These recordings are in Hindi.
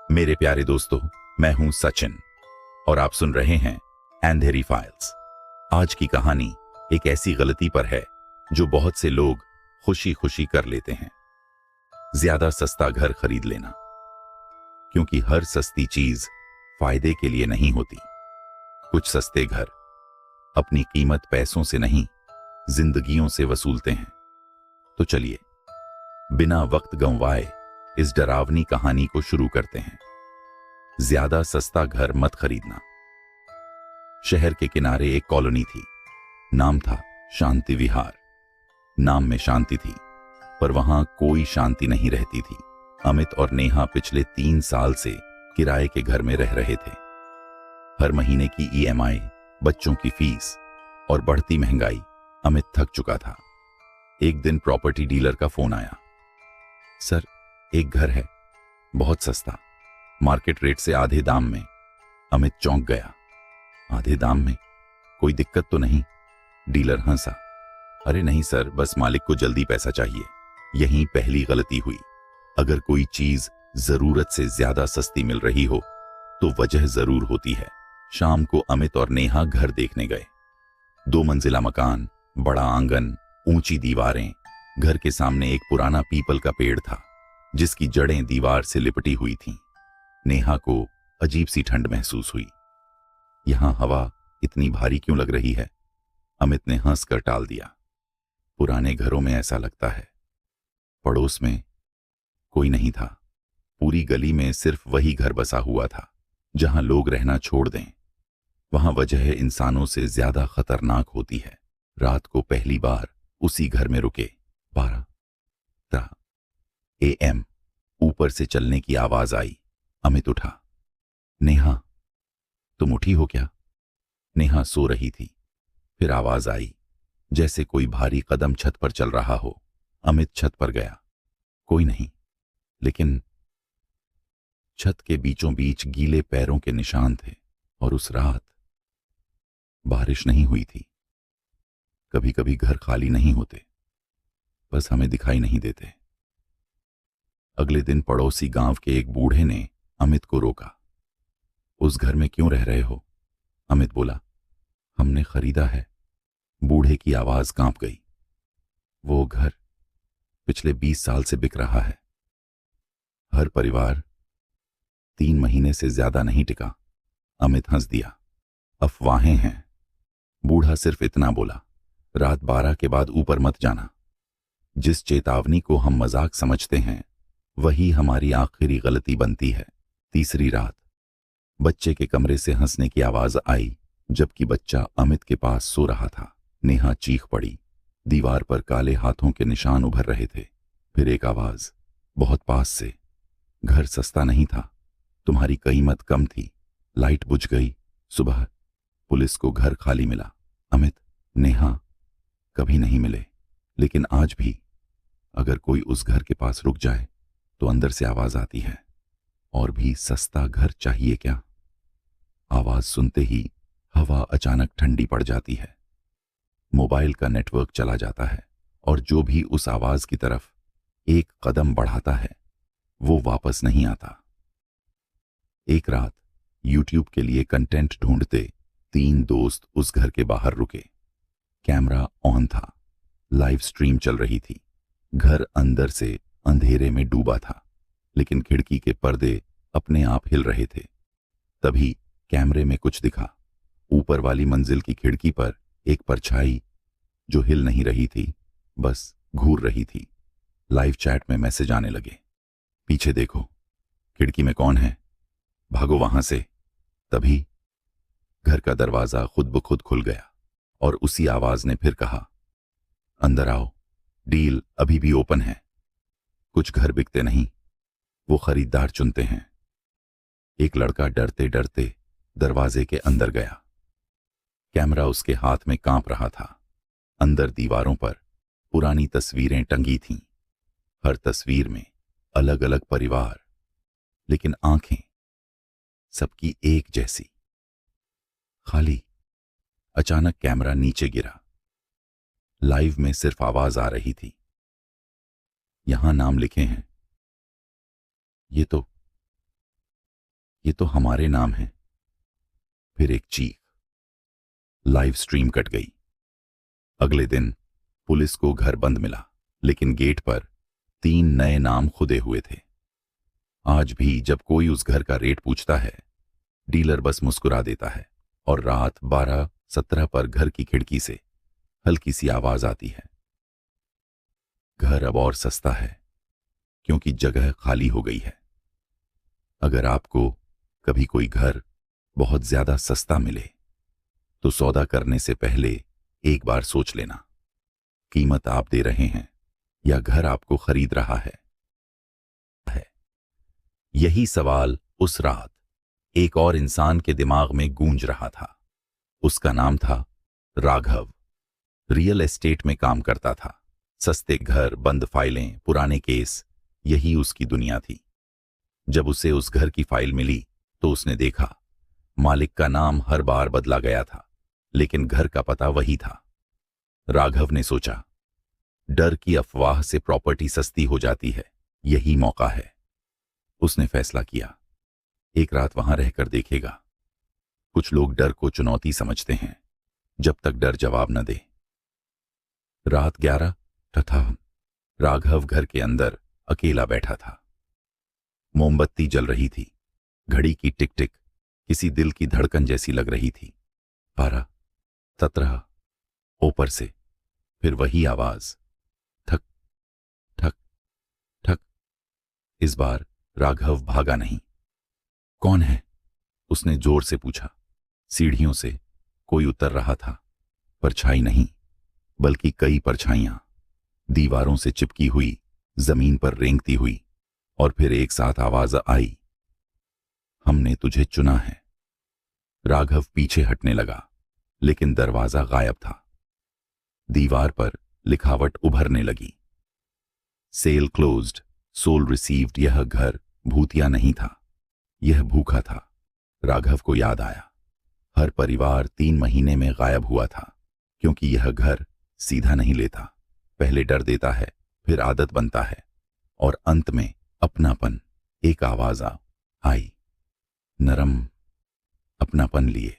मेरे प्यारे दोस्तों, मैं हूं सचिन और आप सुन रहे हैं अंधेरी फाइल्स। आज की कहानी एक ऐसी गलती पर है जो बहुत से लोग खुशी खुशी कर लेते हैं। ज्यादा सस्ता घर खरीद लेना, क्योंकि हर सस्ती चीज फायदे के लिए नहीं होती। कुछ सस्ते घर अपनी कीमत पैसों से नहीं, जिंदगियों से वसूलते हैं। तो चलिए बिना वक्त गंवाए इस डरावनी कहानी को शुरू करते हैं। ज्यादा सस्ता घर मत खरीदना। शहर के किनारे एक कॉलोनी थी। नाम था शांति विहार। नाम में शांति थी, पर वहां कोई शांति नहीं रहती थी। अमित और नेहा पिछले 3 साल से किराए के घर में रह रहे थे। हर महीने की ईएमआई, बच्चों की फीस और बढ़ती महंगाई, अमित थक चुका था। एक दिन प्रॉपर्टी डीलर का फोन आया। सर, एक घर है, बहुत सस्ता, मार्केट रेट से आधे दाम में। अमित चौंक गया। आधे दाम में? कोई दिक्कत तो नहीं? डीलर हंसा। अरे नहीं सर, बस मालिक को जल्दी पैसा चाहिए। यहीं पहली गलती हुई। अगर कोई चीज जरूरत से ज्यादा सस्ती मिल रही हो तो वजह जरूर होती है। शाम को अमित और नेहा घर देखने गए। 2 मंजिला मकान, बड़ा आंगन, ऊंची दीवारें। घर के सामने एक पुराना पीपल का पेड़ था जिसकी जड़ें दीवार से लिपटी हुई थीं। नेहा को अजीब सी ठंड महसूस हुई। यहां हवा इतनी भारी क्यों लग रही है? अमित ने हंसकर टाल दिया। पुराने घरों में ऐसा लगता है। पड़ोस में कोई नहीं था। पूरी गली में सिर्फ वही घर बसा हुआ था जहां लोग रहना छोड़ दें। वहां वजह इंसानों से ज्यादा खतरनाक होती है। रात को पहली बार उसी घर में रुके। 12 AM ऊपर से चलने की आवाज आई। अमित उठा। नेहा, तुम उठी हो क्या? नेहा सो रही थी। फिर आवाज आई, जैसे कोई भारी कदम छत पर चल रहा हो। अमित छत पर गया। कोई नहीं, लेकिन छत के बीचों बीच गीले पैरों के निशान थे। और उस रात बारिश नहीं हुई थी। कभी कभी घर खाली नहीं होते, बस हमें दिखाई नहीं देते। अगले दिन पड़ोसी गांव के एक बूढ़े ने अमित को रोका। उस घर में क्यों रह रहे हो? अमित बोला, हमने खरीदा है। बूढ़े की आवाज कांप गई। वो घर पिछले 20 साल से बिक रहा है। हर परिवार 3 महीने से ज्यादा नहीं टिका। अमित हंस दिया। अफवाहें हैं। बूढ़ा सिर्फ इतना बोला, रात 12 के बाद ऊपर मत जाना। जिस चेतावनी को हम मजाक समझते हैं वही हमारी आखिरी गलती बनती है। तीसरी रात बच्चे के कमरे से हंसने की आवाज आई, जबकि बच्चा अमित के पास सो रहा था। नेहा चीख पड़ी। दीवार पर काले हाथों के निशान उभर रहे थे। फिर एक आवाज बहुत पास से, घर सस्ता नहीं था, तुम्हारी कीमत कम थी। लाइट बुझ गई। सुबह पुलिस को घर खाली मिला। अमित, नेहा कभी नहीं मिले, लेकिन आज भी अगर कोई उस घर के पास रुक जाए तो अंदर से आवाज आती है, और भी सस्ता घर चाहिए क्या? आवाज सुनते ही हवा अचानक ठंडी पड़ जाती है। मोबाइल का नेटवर्क चला जाता है, और जो भी उस आवाज की तरफ एक कदम बढ़ाता है वो वापस नहीं आता। एक रात YouTube के लिए कंटेंट ढूंढते 3 दोस्त उस घर के बाहर रुके। कैमरा ऑन था, लाइव स्ट्रीम चल रही थी। घर अंदर से अंधेरे में डूबा था, लेकिन खिड़की के पर्दे अपने आप हिल रहे थे। तभी कैमरे में कुछ दिखा। ऊपर वाली मंजिल की खिड़की पर एक परछाई जो हिल नहीं रही थी, बस घूर रही थी। लाइव चैट में मैसेज आने लगे, पीछे देखो, खिड़की में कौन है, भागो वहां से। तभी घर का दरवाजा खुद ब खुद खुल गया, और उसी आवाज ने फिर कहा, अंदर आओ, डील अभी भी ओपन है। कुछ घर बिकते नहीं, वो खरीदार चुनते हैं। एक लड़का डरते डरते दरवाजे के अंदर गया। कैमरा उसके हाथ में कांप रहा था। अंदर दीवारों पर पुरानी तस्वीरें टंगी थीं। हर तस्वीर में अलग अलग परिवार, लेकिन आंखें सबकी एक जैसी, खाली। अचानक कैमरा नीचे गिरा। लाइव में सिर्फ आवाज आ रही थी, यहां नाम लिखे हैं। ये तो ये तो हमारे नाम है। फिर एक चीख। लाइव स्ट्रीम कट गई। अगले दिन पुलिस को घर बंद मिला, लेकिन गेट पर 3 नए नाम खुदे हुए थे। आज भी जब कोई उस घर का रेट पूछता है, डीलर बस मुस्कुरा देता है और रात 12:17 पर घर की खिड़की से हल्की सी आवाज आती है। घर अब और सस्ता है, क्योंकि जगह खाली हो गई है। अगर आपको कभी कोई घर बहुत ज्यादा सस्ता मिले, तो सौदा करने से पहले एक बार सोच लेना, कीमत आप दे रहे हैं या घर आपको खरीद रहा है। यही सवाल उस रात एक और इंसान के दिमाग में गूंज रहा था। उसका नाम था राघव। रियल एस्टेट में काम करता था। सस्ते घर, बंद फाइलें, पुराने केस, यही उसकी दुनिया थी। जब उसे उस घर की फाइल मिली तो उसने देखा मालिक का नाम हर बार बदला गया था, लेकिन घर का पता वही था। राघव ने सोचा, डर की अफवाह से प्रॉपर्टी सस्ती हो जाती है, यही मौका है। उसने फैसला किया, एक रात वहां रहकर देखेगा। कुछ लोग डर को चुनौती समझते हैं, जब तक डर जवाब न दे। रात 11 था। राघव घर के अंदर अकेला बैठा था। मोमबत्ती जल रही थी। घड़ी की टिक टिक किसी दिल की धड़कन जैसी लग रही थी। 12, 17, ऊपर से फिर वही आवाज, ठक ठक ठक। इस बार राघव भागा नहीं। कौन है? उसने जोर से पूछा। सीढ़ियों से कोई उतर रहा था। परछाई नहीं, बल्कि कई परछाइयां, दीवारों से चिपकी हुई, जमीन पर रेंगती हुई। और फिर एक साथ आवाज आई, हमने तुझे चुना है। राघव पीछे हटने लगा, लेकिन दरवाजा गायब था। दीवार पर लिखावट उभरने लगी, सेल क्लोज्ड, सोल रिसीव्ड। यह घर भूतिया नहीं था, यह भूखा था। राघव को याद आया, हर परिवार 3 महीने में गायब हुआ था, क्योंकि यह घर सीधा नहीं लेता। पहले डर देता है, फिर आदत बनता है, और अंत में अपनापन। एक आवाज आई, नरम, अपनापन लिए।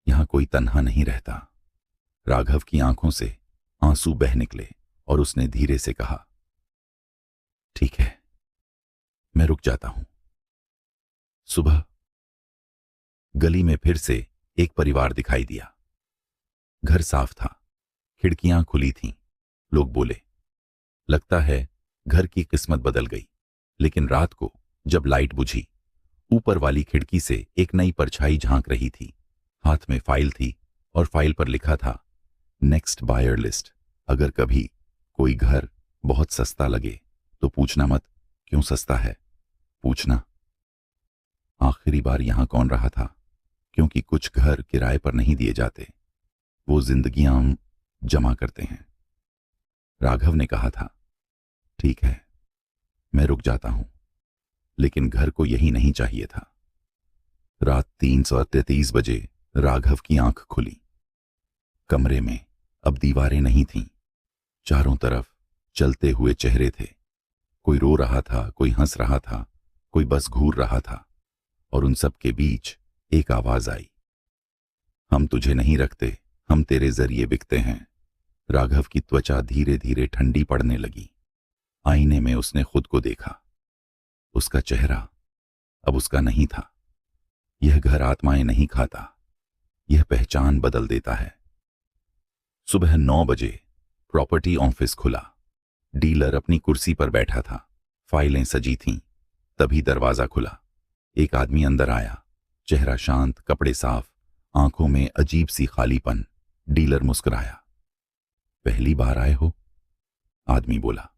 यहां कोई तन्हा नहीं रहता। राघव की आंखों से आंसू बह निकले और उसने धीरे से कहा, ठीक है, मैं रुक जाता हूं। सुबह गली में फिर से एक परिवार दिखाई दिया। घर साफ था, खिड़कियां खुली थीं। लोग बोले, लगता है घर की किस्मत बदल गई। लेकिन रात को जब लाइट बुझी, ऊपर वाली खिड़की से एक नई परछाई झांक रही थी। हाथ में फाइल थी और फाइल पर लिखा था, नेक्स्ट बायर लिस्ट। अगर कभी कोई घर बहुत सस्ता लगे तो पूछना मत क्यों सस्ता है, पूछना आखिरी बार यहां कौन रहा था। क्योंकि कुछ घर किराए पर नहीं दिए जाते, वो जिंदगियां जमा करते हैं। राघव ने कहा था, ठीक है, मैं रुक जाता हूं। लेकिन घर को यही नहीं चाहिए था। रात 3:33 बजे राघव की आंख खुली। कमरे में अब दीवारें नहीं थीं। चारों तरफ चलते हुए चेहरे थे। कोई रो रहा था, कोई हंस रहा था, कोई बस घूर रहा था। और उन सब के बीच एक आवाज आई, हम तुझे नहीं रखते, हम तेरे जरिए बिकते हैं। राघव की त्वचा धीरे धीरे ठंडी पड़ने लगी। आईने में उसने खुद को देखा। उसका चेहरा अब उसका नहीं था। यह घर आत्माएं नहीं खाता, यह पहचान बदल देता है। सुबह 9 बजे प्रॉपर्टी ऑफिस खुला। डीलर अपनी कुर्सी पर बैठा था, फाइलें सजी थीं। तभी दरवाजा खुला। एक आदमी अंदर आया, चेहरा शांत, कपड़े साफ, आंखों में अजीब सी खालीपन। डीलर मुस्कुराया, पहली बार आए हो? आदमी बोला,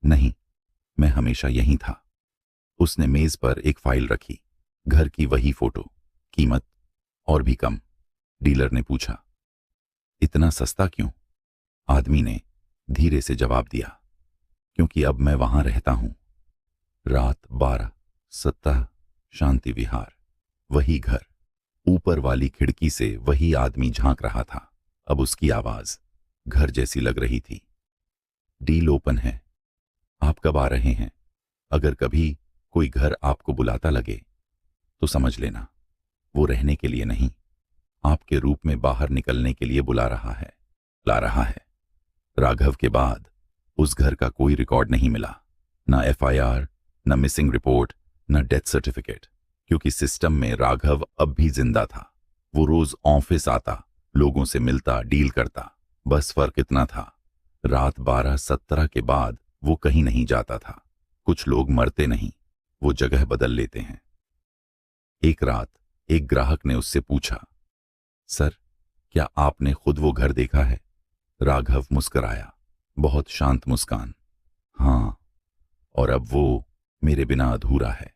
नहीं, मैं हमेशा यहीं था। उसने मेज पर एक फाइल रखी, घर की वही फोटो, कीमत और भी कम। डीलर ने पूछा, इतना सस्ता क्यों? आदमी ने धीरे से जवाब दिया, क्योंकि अब मैं वहां रहता हूं। रात 12:17, शांति विहार, वही घर। ऊपर वाली खिड़की से वही आदमी झांक रहा था। अब उसकी आवाज घर जैसी लग रही थी। डील ओपन है, आप कब आ रहे हैं? अगर कभी कोई घर आपको बुलाता लगे तो समझ लेना वो रहने के लिए नहीं, आपके रूप में बाहर निकलने के लिए बुला रहा है, ला रहा है। राघव के बाद उस घर का कोई रिकॉर्ड नहीं मिला, ना एफआईआर, ना मिसिंग रिपोर्ट, ना डेथ सर्टिफिकेट, क्योंकि सिस्टम में राघव अब भी जिंदा था। वो रोज ऑफिस आता, लोगों से मिलता, डील करता। बस फर्क इतना था, रात 12:17 के बाद वो कहीं नहीं जाता था। कुछ लोग मरते नहीं, वो जगह बदल लेते हैं। एक रात एक ग्राहक ने उससे पूछा, सर, क्या आपने खुद वो घर देखा है? राघव मुस्कुराया, बहुत शांत मुस्कान। हाँ, और अब वो मेरे बिना अधूरा है।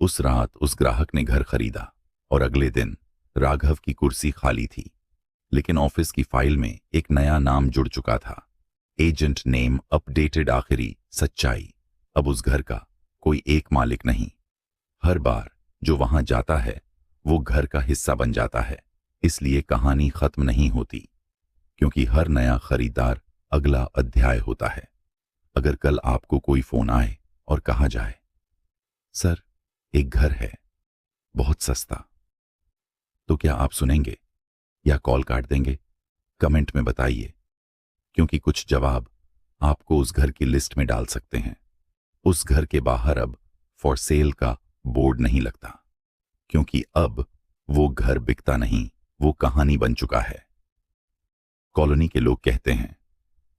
उस रात उस ग्राहक ने घर खरीदा और अगले दिन राघव की कुर्सी खाली थी, लेकिन ऑफिस की फाइल में एक नया नाम जुड़ चुका था। एजेंट नेम अपडेटेड, आखिरी सच्चाई। अब उस घर का कोई एक मालिक नहीं। हर बार जो वहां जाता है वो घर का हिस्सा बन जाता है। इसलिए कहानी खत्म नहीं होती, क्योंकि हर नया खरीदार अगला अध्याय होता है। अगर कल आपको कोई फोन आए और कहा जाए, सर एक घर है बहुत सस्ता, तो क्या आप सुनेंगे या कॉल काट देंगे? कमेंट में बताइए, क्योंकि कुछ जवाब आपको उस घर की लिस्ट में डाल सकते हैं। उस घर के बाहर अब फॉर सेल का बोर्ड नहीं लगता, क्योंकि अब वो घर बिकता नहीं, वो कहानी बन चुका है। कॉलोनी के लोग कहते हैं,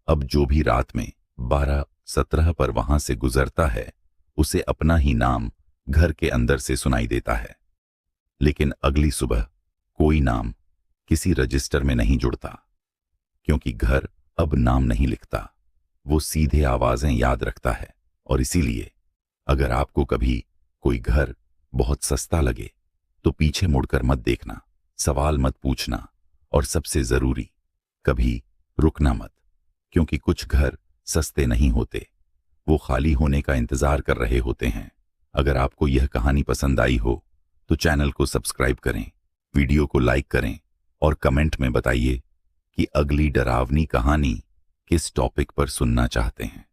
अब जो भी रात में 12:17 पर वहां से गुजरता है उसे अपना ही नाम घर के अंदर से सुनाई देता है। लेकिन अगली सुबह कोई नाम किसी रजिस्टर में नहीं जुड़ता, क्योंकि घर अब नाम नहीं लिखता, वो सीधे आवाजें याद रखता है। और इसीलिए अगर आपको कभी कोई घर बहुत सस्ता लगे तो पीछे मुड़कर मत देखना, सवाल मत पूछना, और सबसे जरूरी, कभी रुकना मत, क्योंकि कुछ घर सस्ते नहीं होते, वो खाली होने का इंतजार कर रहे होते हैं। अगर आपको यह कहानी पसंद आई हो तो चैनल को सब्सक्राइब करें, वीडियो को लाइक करें और कमेंट में बताइए कि अगली डरावनी कहानी किस टॉपिक पर सुनना चाहते हैं।